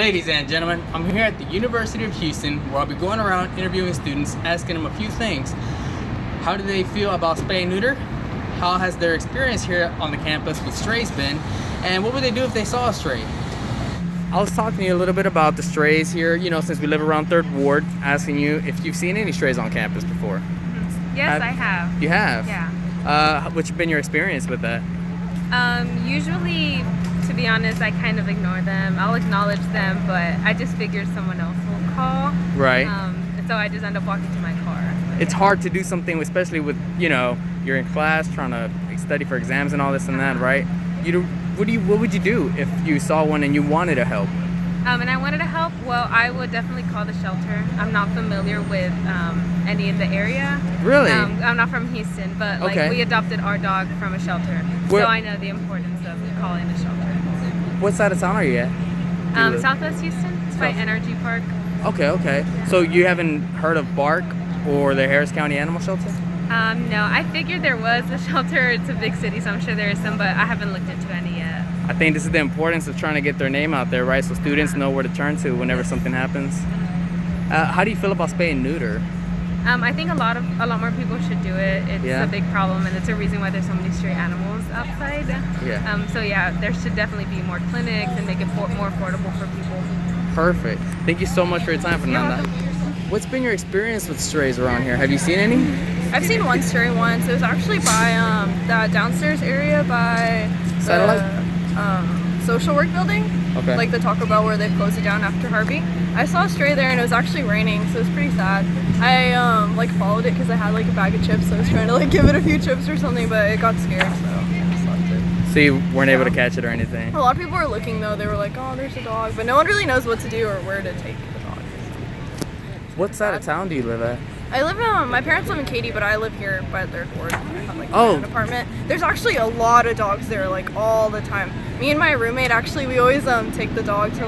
Ladies and gentlemen, I'm here at the University of Houston where I'll be going around interviewing students, asking them a few things. How do they feel about spay and neuter? How has their experience here on the campus with strays been? And what would they do if they saw a stray? I was talking to you a little bit about the strays here, since we live around 3rd Ward, asking you if you've seen any strays on campus before. Yes, I have. You have? Yeah. What's been your experience with that? Usually, to be honest, I kind of ignore them. I'll acknowledge them, but I just figure someone else will call. Right. So I just end up walking to my car. It's hard to do something, especially with, you're in class trying to study for exams and all this and that, right? What would you do if you saw one and you wanted to help? And I wanted to help, well, I would definitely call the shelter. I'm not familiar with any in the area. Really? I'm not from Houston, but we adopted our dog from a shelter. So I know the importance of calling the shelter. What side of town are you at? Southwest Houston. It's by Energy Park. Okay. So you haven't heard of BARK or the Harris County Animal Shelter? No, I figured there was a shelter. It's a big city, so I'm sure there is some, but I haven't looked into any yet. I think this is the importance of trying to get their name out there, right? So students know where to turn to whenever something happens. How do you feel about spay and neuter? I think a lot more people should do it. It's a big problem, and it's a reason why there's so many stray animals outside. Yeah. There should definitely be more clinics and make it more affordable for people. Perfect. Thank you so much for your time, Fernanda. What's been your experience with strays around here? Have you seen any? I've seen one stray once. It was actually by the downstairs area by Satellite? the social work building. Okay. Like the Taco Bell where they closed it down after Harvey. I saw a stray there and it was actually raining, so it was pretty sad. I followed it because I had a bag of chips, so I was trying to give it a few chips or something, but it got scared, so I just left it. So you weren't able to catch it or anything? A lot of people were looking though. They were like, oh, there's a dog, but no one really knows what to do or where to take the dog. What side of town do you live at? I live my parents live in Katy, but I live here by 3rd Ward. I have my own apartment. There's actually a lot of dogs there, all the time. Me and my roommate, actually, we always take the dog to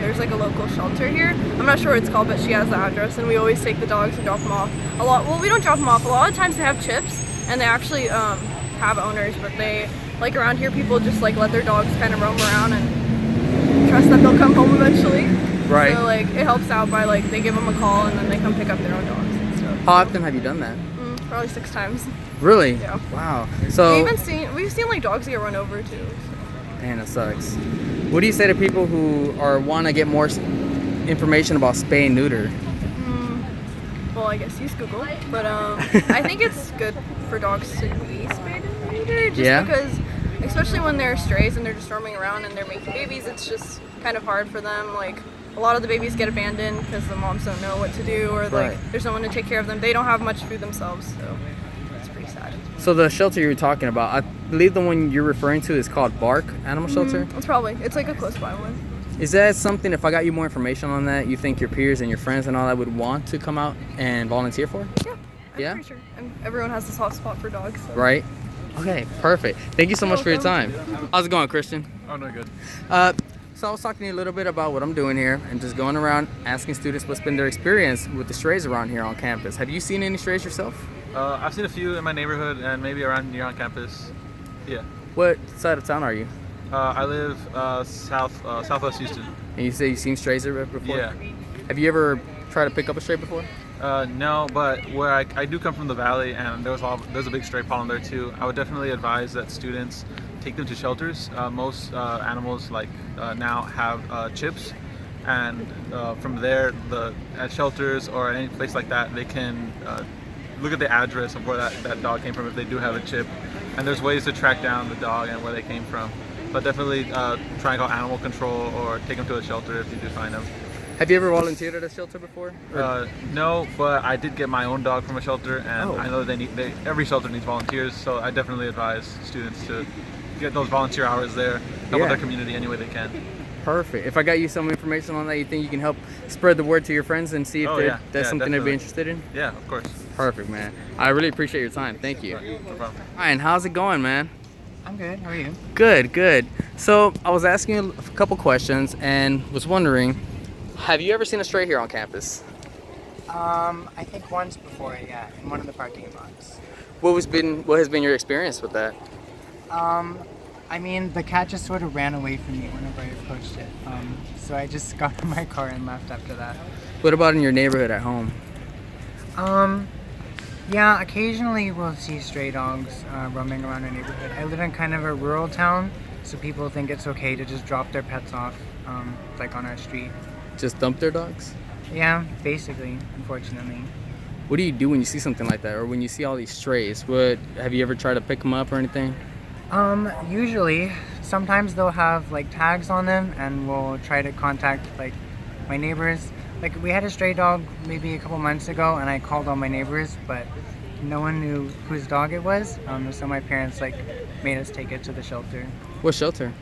there's a local shelter here. I'm not sure what it's called, but she has the address, and we always take the dogs and drop them off. Well, we don't drop them off. A lot of times they have chips, and they actually have owners, but they, around here, people just let their dogs kind of roam around and trust that they'll come home eventually. Right. So it helps out by they give them a call and then they come pick up their own dogs. How often have you done that? Probably 6 times. Really? Yeah. Wow. So we've seen dogs get run over too. So. Man, it sucks. What do you say to people who want to get more information about spay and neuter? Well, I guess use Google, but I think it's good for dogs to be spayed and neutered, just because, especially when they're strays and they're just roaming around and they're making babies, it's just kind of hard for them. A lot of the babies get abandoned because the moms don't know what to do, or there's no one to take care of them. They don't have much food themselves, so it's pretty sad. So the shelter you were talking about, I believe the one you're referring to is called BARK Animal Shelter? It's a close by one. Is that something, if I got you more information on that, you think your peers and your friends and all that would want to come out and volunteer for? Yeah, I'm pretty sure. And everyone has a soft spot for dogs. So. Right? Okay, perfect. Thank you so much for your time. How's it going, Christian? Oh, no, good. So I was talking to you a little bit about what I'm doing here and just going around asking students what's been their experience with the strays around here on campus. Have you seen any strays yourself? I've seen a few in my neighborhood and maybe around near on campus. Yeah. What side of town are you? I live southwest Houston. And you say you've seen strays there before? Yeah. Have you ever tried to pick up a stray before? No, but where I do come from the valley, and there's a big stray problem there too. I would definitely advise that students take them to shelters. Most animals now have chips, and from there, at shelters or any place like that, they can look at the address of where that dog came from if they do have a chip, and there's ways to track down the dog and where they came from. But definitely try and call animal control or take them to a shelter if you do find them. Have you ever volunteered at a shelter before? No, but I did get my own dog from a shelter, and I know every shelter needs volunteers, so I definitely advise students to get those volunteer hours there, help with their community any way they can. Perfect. If I got you some information on that, you think you can help spread the word to your friends and see if that's something they'd be interested in? Yeah, of course. Perfect, man. I really appreciate your time. Thank you. No problem. Ryan, how's it going, man? I'm good. How are you? Good. So I was asking you a couple questions and was wondering, have you ever seen a stray here on campus? I think once before, yeah, in one of the parking lots. What has been your experience with that? I mean, the cat just sort of ran away from me whenever I approached it. So I just got in my car and left after that. What about in your neighborhood at home? Yeah, occasionally we'll see stray dogs roaming around our neighborhood. I live in kind of a rural town, so people think it's okay to just drop their pets off, like on our street. Just dump their dogs? Yeah, basically, unfortunately. What do you do when you see something like that, or when you see all these strays? Have you ever tried to pick them up or anything? Usually, sometimes they'll have like tags on them, and we'll try to contact like my neighbors. Like we had a stray dog maybe a couple months ago, and I called all my neighbors, but no one knew whose dog it was. So my parents like made us take it to the shelter. What shelter?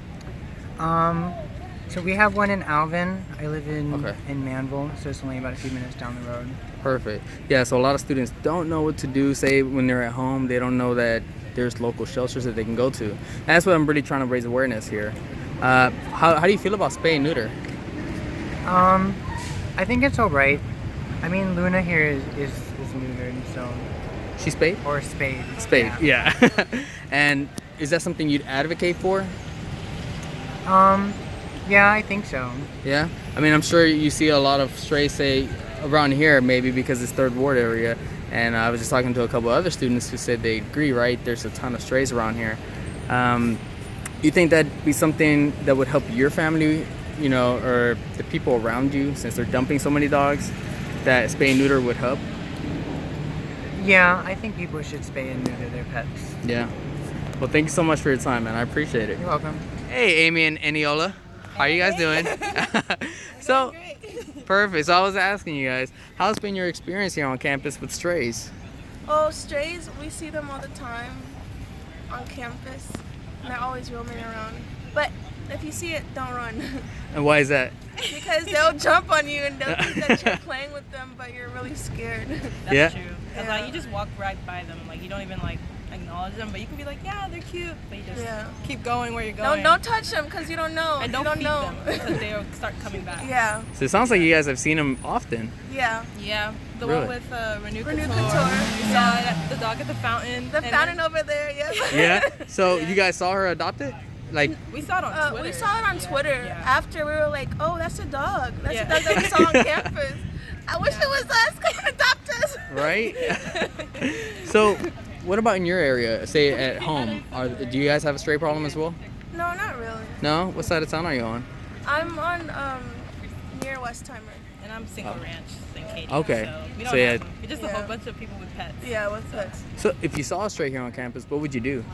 So we have one in Alvin. I live in Okay. Manville, so it's only about a few minutes down the road. Perfect. Yeah, so a lot of students don't know what to do, say when they're at home. They don't know that there's local shelters that they can go to. And that's what I'm really trying to raise awareness here. How do you feel about spay and neuter? I think it's all right. I mean, Luna here is neutered, so She's spayed? or spayed. Spayed, yeah. And is that something you'd advocate for? Yeah, I think so. Yeah? I mean, I'm sure you see a lot of strays, say, around here, maybe because it's third ward area. And I was just talking to a couple other students who said they agree, right? There's a ton of strays around here. You think that'd be something that would help your family, you know, or the people around you, since they're dumping so many dogs, that spay and neuter would help? Yeah, I think people should spay and neuter their pets. Yeah. Well, thank you so much for your time, man. I appreciate it. You're welcome. Hey, Amy and Eniola. How are you guys doing? So, perfect. So I was asking you guys, how's been your experience here on campus with strays? Oh, strays, we see them all the time on campus. And they're always roaming around. But if you see it, don't run. And why is that? Because they'll jump on you and they'll think that you're playing with them, but you're really scared. That's Yeah. true. Cause like you just walk right by them, like you don't even like acknowledge them, but you can be like, yeah, they're cute, but you just Yeah. keep going where you're going. Don't touch them because you don't know. and you don't feed know. them because they'll start coming back. Yeah, So it sounds like you guys have seen them often. yeah. Yeah. The Really? one with Renew Renew Couture. Couture, We saw it at the dog at the fountain. The and fountain then over there, yes. Yeah? So Yeah. you guys saw her adopt it? Like, we saw it on Twitter. We saw it on Twitter. Yeah. After we were like, oh, that's a dog. That's Yeah. a dog that we saw on campus. I wish it was us. Come and adopt us. right? So what about in your area, say at home? Do you guys have a stray problem as well? No, not really. No? What side of town are you on? I'm on near Westheimer. And I'm single ranch, St. Katie. Okay. So we don't So, yeah. have them. We're just a Yeah. whole bunch of people with pets. Yeah, what's that? So if you saw a stray here on campus, what would you do?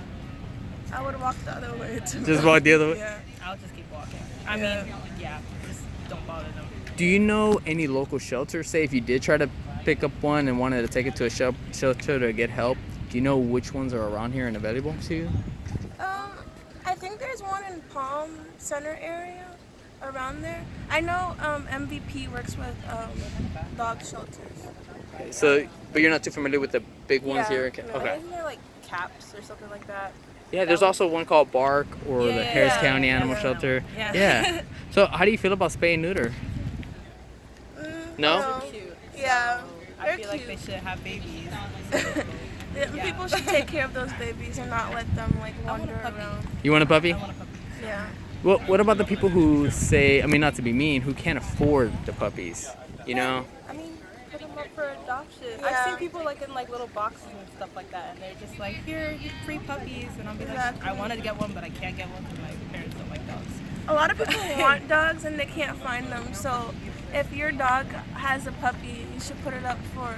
I would walk the other way too. Just walk the other way? Yeah. I'll just keep walking. I Yeah. mean, yeah, just don't bother them. Do you know any local shelters? Say if you did try to pick up one and wanted to take it to a shelter to get help, do you know which ones are around here and available to you? I think there's one in Palm Center area, around there. I know MVP works with dog shelters. So, but you're not too familiar with the big ones Yeah, here? no. Okay. Isn't there like caps or something like that? Yeah, there's also one called Bark or the Yeah, Harris yeah, County yeah, Animal yeah. Shelter. Yeah. Yeah. So how do you feel about spay and neuter? No? Cute. Yeah, I they're feel cute. like they should have babies. Yeah, people should take care of those babies and not let them like I want a wander puppy. around. You want a puppy? I want a puppy. Yeah. Well, what about the people who say, I mean, not to be mean, who can't afford the puppies? You know? I mean, put them up for adoption. Yeah. I've seen people like in like little boxes and stuff like that, and they're just like, here, you free puppies, and I'll be like, Exactly. I wanted to get one, but I can't get one because my parents don't like dogs. A lot of people want dogs and they can't find them. So if your dog has a puppy, you should put it up for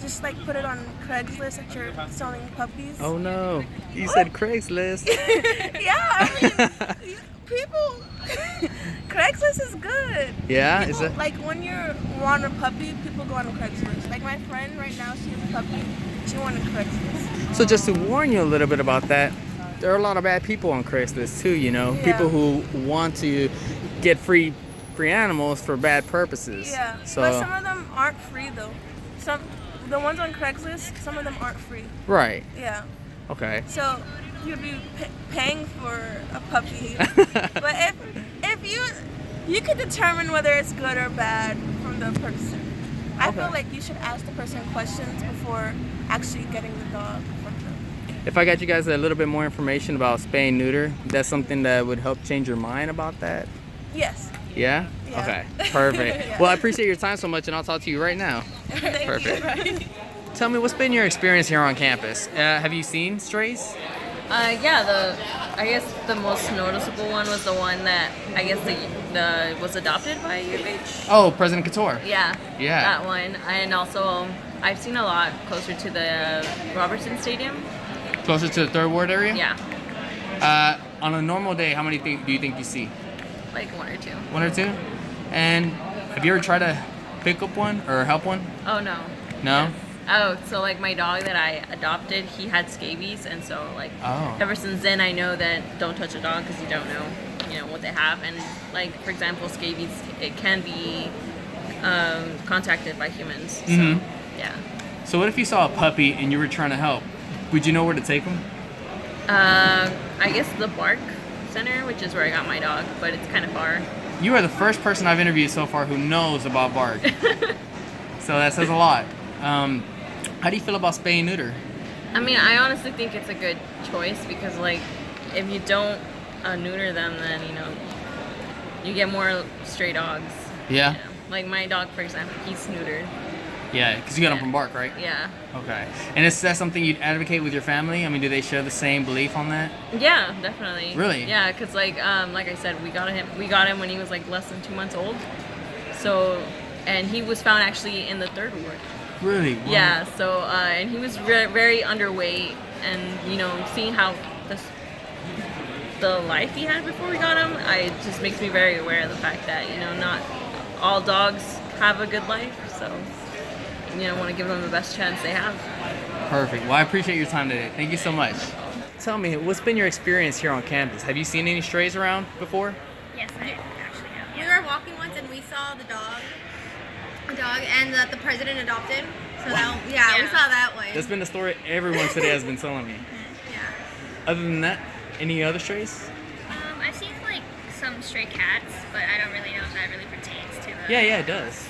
just like put it on Craigslist that you're selling puppies. Oh no, you said Craigslist. Yeah, I mean, people. Craigslist is good. Yeah? People, Is it? like when you want a puppy, people go on Craigslist. Like my friend right now, she has a puppy. She wanted Craigslist. So just to warn you a little bit about that, there are a lot of bad people on Craigslist too, you know? Yeah. People who want to get free animals for bad purposes. Yeah, So, but some of them aren't free though. The ones on Craigslist, some of them aren't free. right. Yeah. Okay. So you'd be paying for a puppy. But if you could determine whether it's good or bad from the person. I feel Okay. like you should ask the person questions before actually getting the dog from them. If I got you guys a little bit more information about spay and neuter, that's something that would help change your mind about that? Yes. Yeah? Yeah. Okay, perfect. Yeah. Well, I appreciate your time so much, and I'll talk to you right now. Thank Perfect. you. Bye. Tell me, what's been your experience here on campus? Have you seen strays? Yeah, I guess the most noticeable one was the one that I guess the was adopted by U of H. Oh, President Couture. Yeah. Yeah. That one, and also I've seen a lot closer to the Robertson Stadium. Closer to the Third Ward area? Yeah, On a normal day, how many do you think you see? like one or two. One or two? And have you ever tried to pick up one or help one? Oh no. No? Oh, so like my dog that I adopted, he had scabies, and so like Oh. ever since then I know that don't touch a dog because you don't know, what they have, and like for example scabies, it can be contacted by humans. So Mhm. yeah. So what if you saw a puppy and you were trying to help? Would you know where to take him? I guess the Bark Center, which is where I got my dog, but it's kind of far. You are the first person I've interviewed so far who knows about bark. So that says a lot. How do you feel about spay and neuter? I mean, I honestly think it's a good choice because, like, if you don't neuter them, then you get more stray dogs. Yeah? Like my dog, for example, he's neutered. Yeah, because you got him Yeah. from bark, right? Yeah. Okay. And is that something you'd advocate with your family? I mean, do they share the same belief on that? Yeah, definitely. Really? Yeah, because like I said, we got him when he was like less than 2 months old. So, and he was found actually in the Third Ward. Really? Wow. Yeah. So, and he was very underweight, and seeing how the life he had before we got him, it just makes me very aware of the fact that not all dogs have a good life. So, want to give them the best chance they have. Perfect. Well, I appreciate your time today. Thank you so much. Tell me, what's been your experience here on campus? Have you seen any strays around before? Yes, I actually have. We were walking once and we saw the dog, and that the president adopted. So we saw that one. That's been the story everyone today has been telling me. Yeah. Other than that, any other strays? I've seen like some stray cats, but I don't really know if that really pertains to the. Yeah, it does.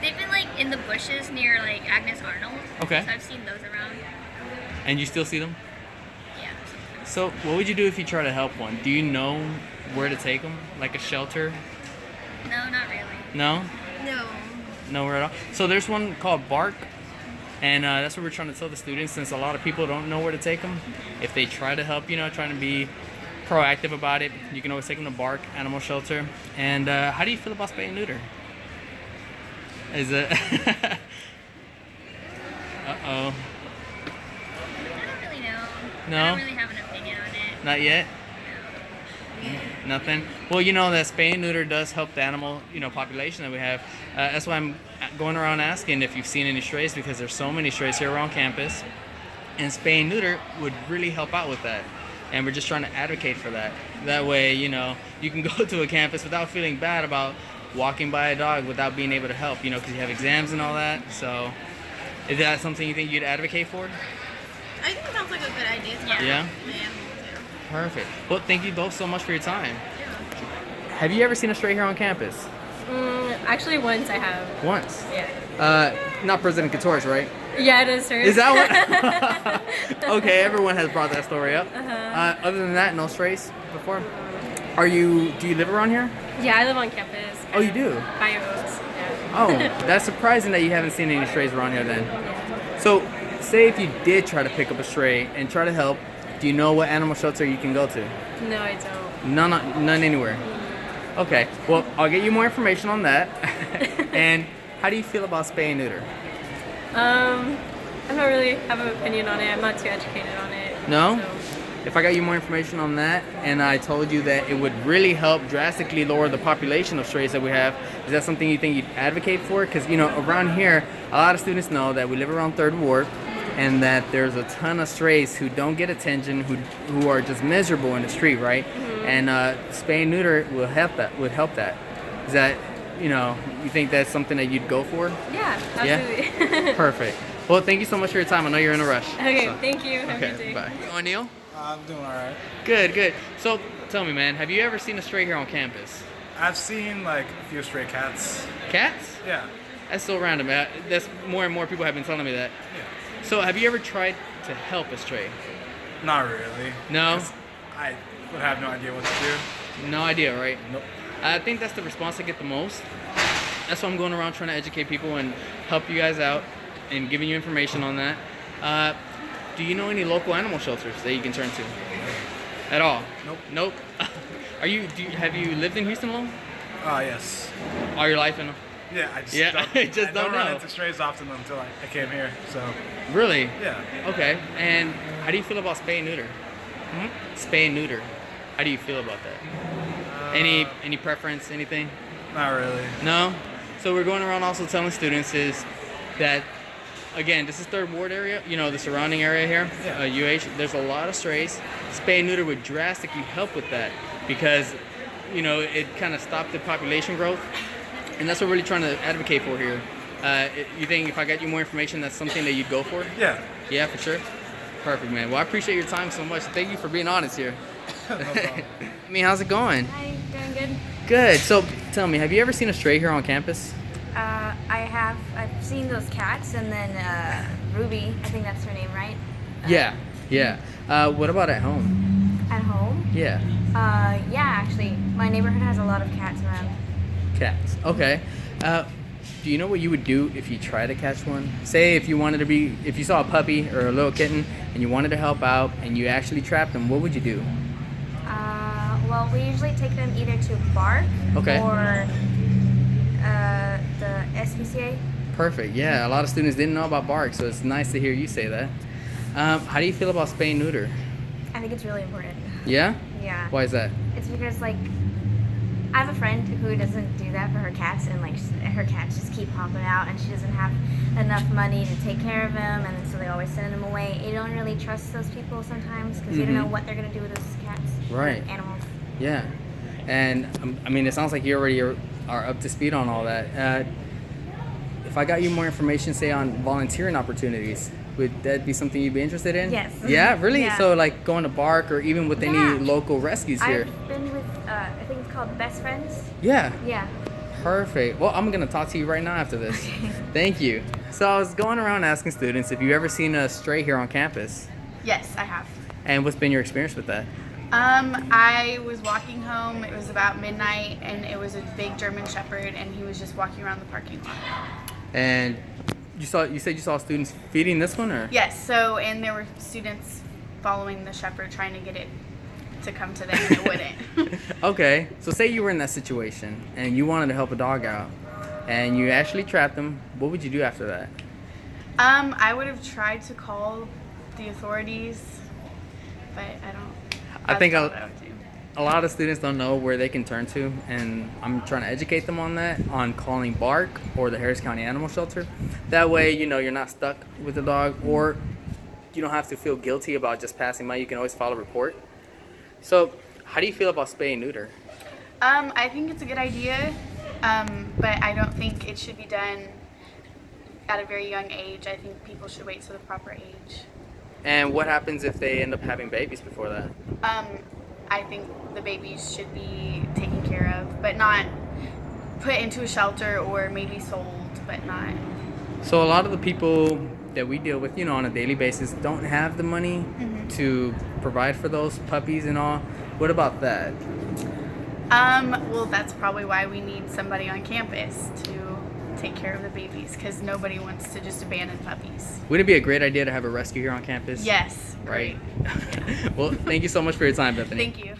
They've been like in the bushes near like Agnes Arnold. Okay. So I've seen those around. And you still see them? Yeah. So what would you do if you try to help one? Do you know where to take them? Like a shelter? No, not really. No? No. Nowhere at all? So there's one called Bark, and that's what we're trying to tell the students, since a lot of people don't know where to take them. If they try to help, trying to be proactive about it, you can always take them to Bark Animal Shelter. And how do you feel about spay and neuter? Is it? Uh-oh. I don't really know. No? I don't really have an opinion on it. Not yet? Nothing? Well, that spay and neuter does help the animal, population that we have. That's why I'm going around asking if you've seen any strays, because there's so many strays here around campus. And spay and neuter would really help out with that. And we're just trying to advocate for that. That way, you can go to a campus without feeling bad about walking by a dog without being able to help, because you have exams and all that. So is that something you think you'd advocate for? I think it sounds like a good idea. Yeah? Perfect. Well, thank you both so much for your time. Have you ever seen a stray here on campus? Actually, once I have. Once? Yeah. Not President Couture's, right? Yeah, it is hers. Is that one? Okay, everyone has brought that story up. Other than that, no strays before? Do you live around here? Yeah, I live on campus. Oh, you do? By Oaks. Yeah. Oh, that's surprising that you haven't seen any strays around here then. So, say if you did try to pick up a stray and try to help, do you know what animal shelter you can go to? No, I don't. None anywhere. Okay, well, I'll get you more information on that. And how do you feel about spay and neuter? I don't really have an opinion on it. I'm not too educated on it. No? So. If I got you more information on that, and I told you that it would really help drastically lower the population of strays that we have, is that something you think you'd advocate for? Because, around here, a lot of students know that we live around Third Ward, and that there's a ton of strays who don't get attention, who are just miserable in the street, right? Mm-hmm. And spay and neuter would help that. Is that, you think that's something that you'd go for? Yeah, absolutely. Yeah? Perfect. Well, thank you so much for your time. I know you're in a rush. Okay, so. Thank you. Have a good day. Bye. You Neil? I'm doing all right. Good. So, tell me, man, have you ever seen a stray here on campus? I've seen like a few stray cats. Cats? Yeah. That's so random. That's more and more people have been telling me that. Yeah. So, have you ever tried to help a stray? Not really. No? 'Cause I would have no idea what to do. No idea, right? Nope. I think that's the response I get the most. That's why I'm going around trying to educate people and help you guys out and giving you information on that. Do you know any local animal shelters that you can turn to? At all? Nope. Nope. Have you lived in Houston long? Yes. All your life? Yeah, I just Yeah, don't, I just don't run know. into strays often until I came here. So Really? yeah. Okay. And how do you feel about spay and neuter? Spay and neuter. How do you feel about that? Any preference? Anything? Not really. No? So we're going around also telling students is that, again, this is Third Ward area, the surrounding area here, Yeah. UH. There's a lot of strays. Spay and neuter would drastically help with that because, it kind of stopped the population growth. And that's what we're really trying to advocate for here. You think if I got you more information, that's something that you'd go for? Yeah. Yeah, for sure. Perfect, man. Well, I appreciate your time so much. Thank you for being honest here. No problem. How's it going? Hi, doing good. Good. So tell me, have you ever seen a stray here on campus? I have. I've seen those cats, and then Ruby. I think that's her name, right? Yeah. What about at home? At home? Yeah. Yeah, actually, my neighborhood has a lot of cats around. Cats. Okay. Do you know what you would do if you tried to catch one? Say if you saw a puppy or a little kitten and you wanted to help out and you actually trapped them, what would you do? Well, we usually take them either to bark Okay. or the SPCA. Perfect. Yeah, a lot of students didn't know about bark, so it's nice to hear you say that. How do you feel about spay and neuter? I think it's really important. Yeah? Yeah. Why is that? It's because, like, I have a friend who doesn't do that for her cats, and like her cats just keep popping out, and she doesn't have enough money to take care of them, and so they always send them away. You don't really trust those people sometimes because you don't know what they're gonna do with those cats, Right. or animals. Yeah. And it sounds like you already are up to speed on all that. If I got you more information, say on volunteering opportunities, would that be something you'd be interested in? Yes. Yeah, really? Yeah. So like going to bark or even with any local rescues here? I've been with, I think it's called Best Friends. Yeah. Yeah. Perfect. Well, I'm going to talk to you right now after this. Thank you. So I was going around asking students if you ever seen a stray here on campus. Yes, I have. And what's been your experience with that? I was walking home. It was about midnight, and it was a big German Shepherd, and he was just walking around the parking lot. And you said you saw students feeding this one, or? Yes. So, and there were students following the shepherd, trying to get it to come to them, and it wouldn't. Okay. So say you were in that situation and you wanted to help a dog out, and you actually trapped them. What would you do after that? I would have tried to call the authorities, but I don't. I think that's what I would do. a lot of students don't know where they can turn to, and I'm trying to educate them on that, on calling BARK or the Harris County Animal Shelter. That way, you're not stuck with the dog, or you don't have to feel guilty about just passing by. You can always file a report. So, how do you feel about spay and neuter? I think it's a good idea, but I don't think it should be done at a very young age. I think people should wait till the proper age. And what happens if they end up having babies before that? I think the babies should be taken care of, but not put into a shelter, or maybe sold, but not. So a lot of the people that we deal with, on a daily basis don't have the money to provide for those puppies and all. What about that? Well, that's probably why we need somebody on campus to take care of the babies, because nobody wants to just abandon puppies. Would it be a great idea to have a rescue here on campus? Yes. Right. Well, thank you so much for your time, Bethany. Thank you.